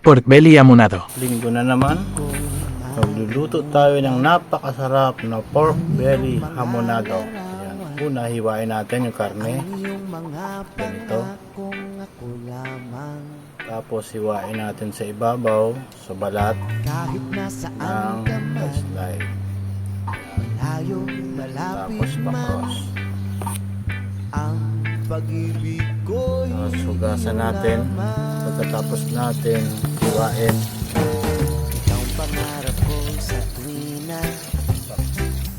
Pork belly hamonado. Linggo na naman. Magluluto tayo ng napakasarap na pork belly hamonado. Ayan. Una, hiwain natin yung karne. Ganito. Tapos hiwain natin sa ibabaw, sa balat ng slide. Tapos pa-cross. Tapos hugasan natin. Pagkatapos natin hiwain. Pangarap ko sa tuwina,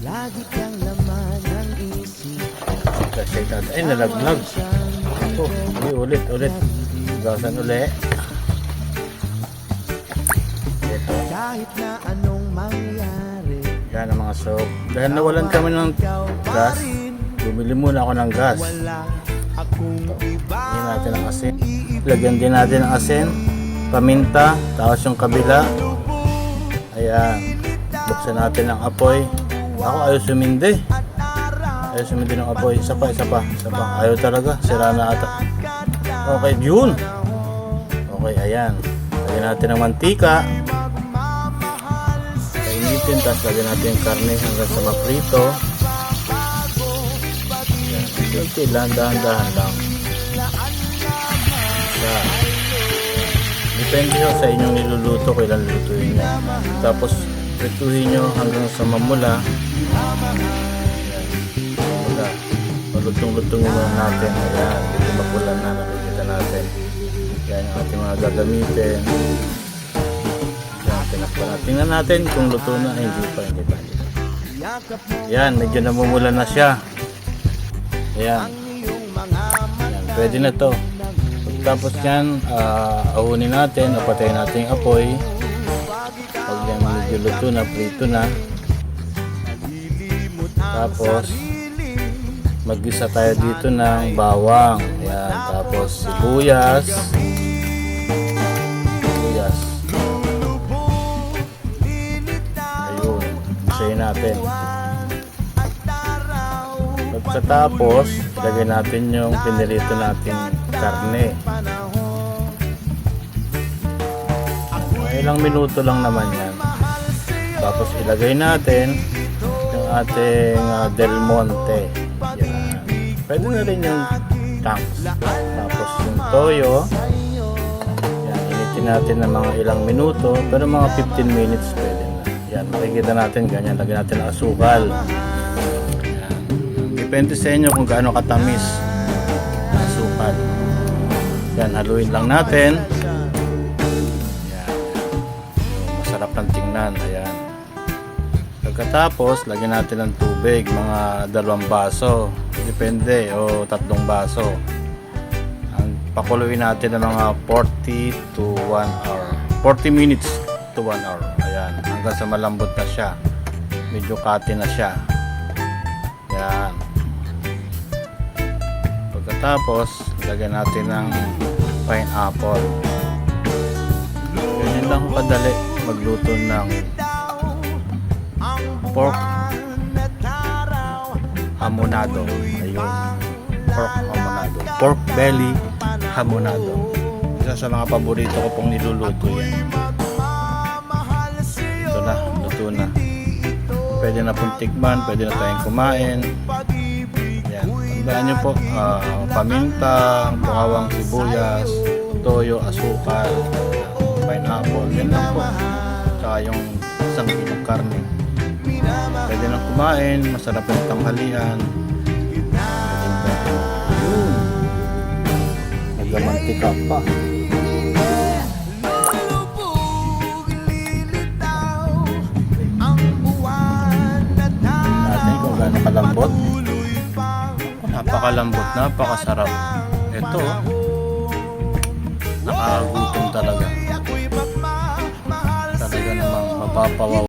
lagi kang laman ng isip. Kasi ay nalaglag. Ito, ulit. Hugasan ulit. Ito. Kahit na anong mangyari, Yan ang mga soap. Dahil nawalan kami ng gas, bumili muna ako ng gas. Lagyan natin ng asin. Lagyan din natin ng asin, paminta, tapos yung kabila. Ayan. Buksan natin ang apoy. Ako ayaw sumindi. Ayaw sumindi ng apoy. Isa pa. Ayaw talaga. Sira na ata. Okay, yun. Okay, ayan. Lagyan natin ng mantika. Painitin. Tapos lagyan natin yung karne hanggang sa maprito. Ayan. Okay, dahan-dahan lang. Ayan. Depende nyo sa inyong niluluto, kailan lulutuin nyo. Tapos, prituhin nyo hanggang sa mamula. Mamula. Malutong-lutong muna natin. Ayan, dito mapulan na nakikita natin. Yan yung ating mga gagamitin. Yan, tinakpan natin. Tingnan natin kung luto na. Ay, hindi pa. Yan, medyo namumula na siya. Ayan. Yan, pwede na to. Tapos yan, ahunin natin, napatayin natin yung apoy. Pag yan medyo luto na, prito na. Tapos, mag-isa tayo dito ng bawang. Yan, tapos sibuyas. Ayun, isayin natin. Pagkatapos, lagyan natin yung pinirito natin karne. Ilang minuto lang naman yan. Tapos ilagay natin yung ating Del Monte. Yan. Pwede na rin yung tanks. Tapos yung toyo. Yan, initin natin ng mga ilang minuto. Pero mga 15 minutes pwede na. Yan, makikita natin ganyan. Lagyan natin ng asukal. Yan. Depende sa inyo kung gaano katamis ang asukal. Yan, haluin lang natin. Yan. Masarap ng tingnan. Ayan. Pagkatapos, lagyan natin ng tubig. Mga 2 baso. Depende. O 3 baso. Pakuluin natin ng mga 40 to 1 hour. 40 minutes to 1 hour. Ayan. Hanggang sa malambot na siya. Medyo kati na siya. Yan. Pagkatapos, lagyan natin ng pineapple. Ganyan lang kadali magluto ng pork hamonado. Ayun. Pork hamonado. Pork belly hamonado. Isa sa mga paborito ko pong niluluto yan. Ito na, luto na. Pwede na pong tikman, pwede na tayong kumain. Yan. Tandaan nyo po, paminta, bawang, sibuyas, toyo, asukal, pineapple. Yan lang po. Saka yung isang kilong karne. Pwede na kumain, masarap yung tanghalian. Naglamantika pa. Natin kung gaano kalambot. Napakalambot, napakasarap. Ito, nakagutom talaga. Talaga namang mapapawaw.